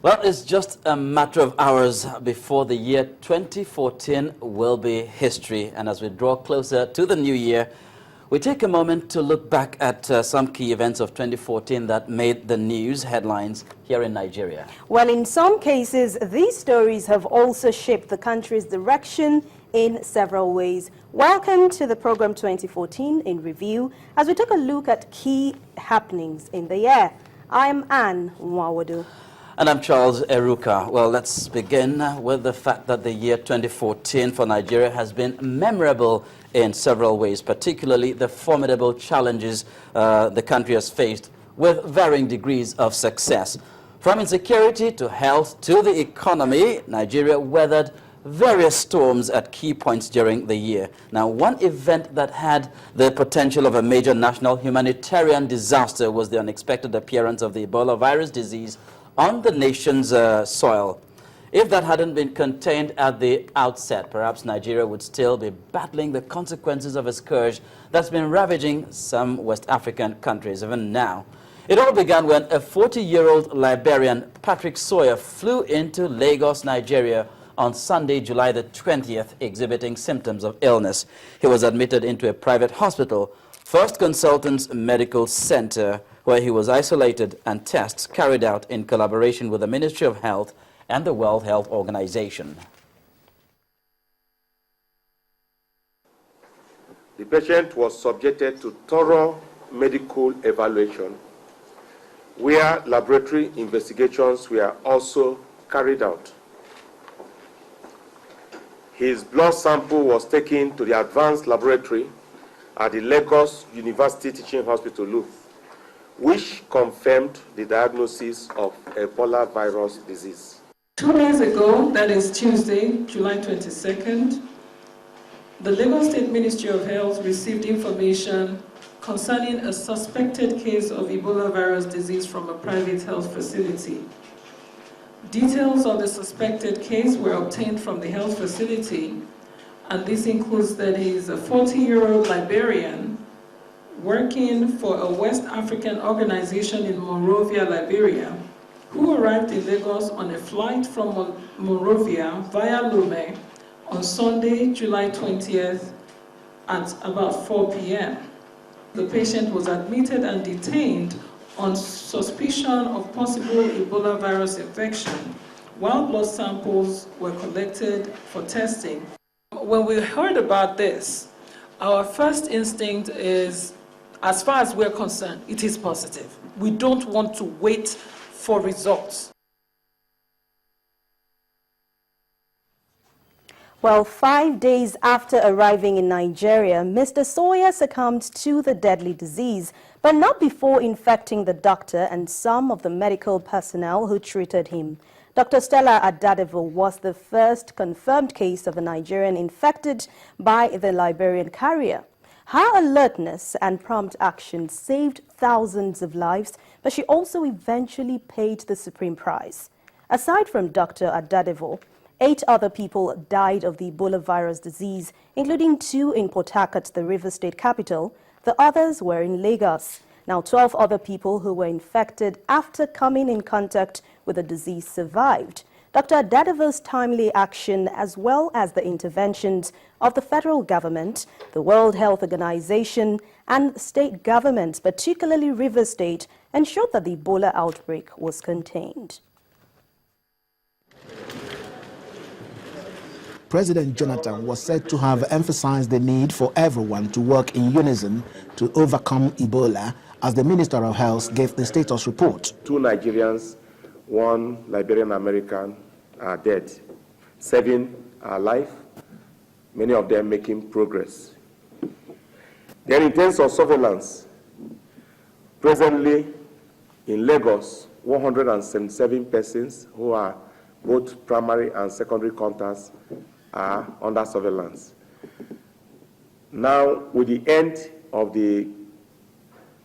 Well, it's just a matter of hours before the year 2014 will be history. And as we draw closer to the new year, we take a moment to look back at some key events of 2014 that made the news headlines here in Nigeria. Well, in some cases, these stories have also shaped the country's direction in several ways. Welcome to the program 2014 in review as we take a look at key happenings in the year. I'm Anne Nwawadu. And I'm Charles Eruka. Well, let's begin with the fact that the year 2014 for Nigeria has been memorable in several ways, particularly the formidable challenges the country has faced with varying degrees of success. From insecurity to health to the economy, Nigeria weathered various storms at key points during the year. Now, one event that had the potential of a major national humanitarian disaster was the unexpected appearance of the Ebola virus disease on the nation's soil. If that hadn't been contained at the outset, perhaps Nigeria would still be battling the consequences of a scourge that's been ravaging some West African countries even now. It all began when a 40-year-old Liberian, Patrick Sawyer, flew into Lagos, Nigeria on Sunday, July the 20th, exhibiting symptoms of illness. He was admitted into a private hospital, First Consultants Medical Center, where he was isolated and tests carried out in collaboration with the Ministry of Health and the World Health Organization. The patient was subjected to thorough medical evaluation, where laboratory investigations were also carried out. His blood sample was taken to the advanced laboratory at the Lagos University Teaching Hospital, LUTH, which confirmed the diagnosis of Ebola virus disease. 2 days ago, that is Tuesday, July 22nd, the Lagos State Ministry of Health received information concerning a suspected case of Ebola virus disease from a private health facility. Details of the suspected case were obtained from the health facility, and this includes that he is a 40-year-old Liberian working for a West African organization in Monrovia, Liberia, who arrived in Lagos on a flight from Monrovia via Lome on Sunday, July 20th at about 4 p.m. The patient was admitted and detained on suspicion of possible Ebola virus infection, while blood samples were collected for testing. When we heard about this, our first instinct is, as far as we're concerned, it is positive. We don't want to wait for results. Well, 5 days after arriving in Nigeria, Mr. Sawyer succumbed to the deadly disease, but not before infecting the doctor and some of the medical personnel who treated him. Dr. Stella Adadevoh was the first confirmed case of a Nigerian infected by the Liberian carrier. Her alertness and prompt action saved thousands of lives, but she also eventually paid the supreme price. Aside from Dr. Adadevoh, 8 other people died of the Ebola virus disease, including 2 in Port Harcourt, the River State capital. The others were in Lagos. Now, 12 other people who were infected after coming in contact with the disease survived. Dr. Adadevoh's timely action, as well as the interventions of the federal government, the World Health Organization, and state governments, particularly River State, ensured that the Ebola outbreak was contained. President Jonathan was said to have emphasized the need for everyone to work in unison to overcome Ebola, as the Minister of Health gave the status report. 2 Nigerians, 1 Liberian American are dead. 7 are alive, many of them making progress. Then in terms of surveillance, presently in Lagos, 177 persons who are both primary and secondary contacts are under surveillance. Now, with the end of the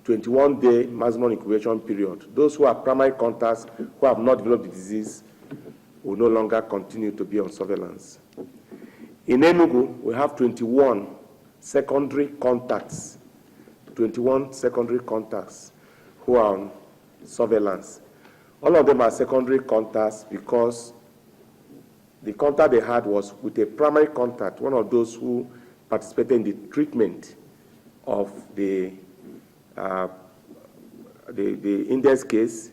21-day maximum incubation period, those who are primary contacts who have not developed the disease will no longer continue to be on surveillance. In Enugu, we have 21 secondary contacts, who are on surveillance. All of them are secondary contacts because the contact they had was with a primary contact, one of those who participated in the treatment of the index case.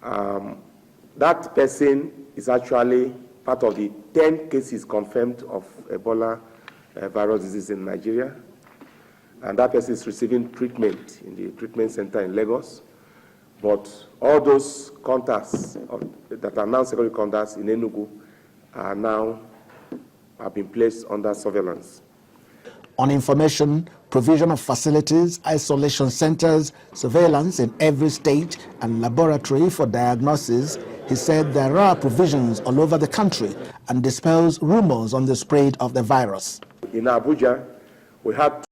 That person is actually part of the 10 cases confirmed of Ebola virus disease in Nigeria. And that person is receiving treatment in the treatment center in Lagos. But all those contacts that are now secondary contacts in Enugu have been placed under surveillance. On information, provision of facilities, isolation centers, surveillance in every state, and laboratory for diagnosis, he said there are provisions all over the country and dispels rumors on the spread of the virus. In Abuja, we had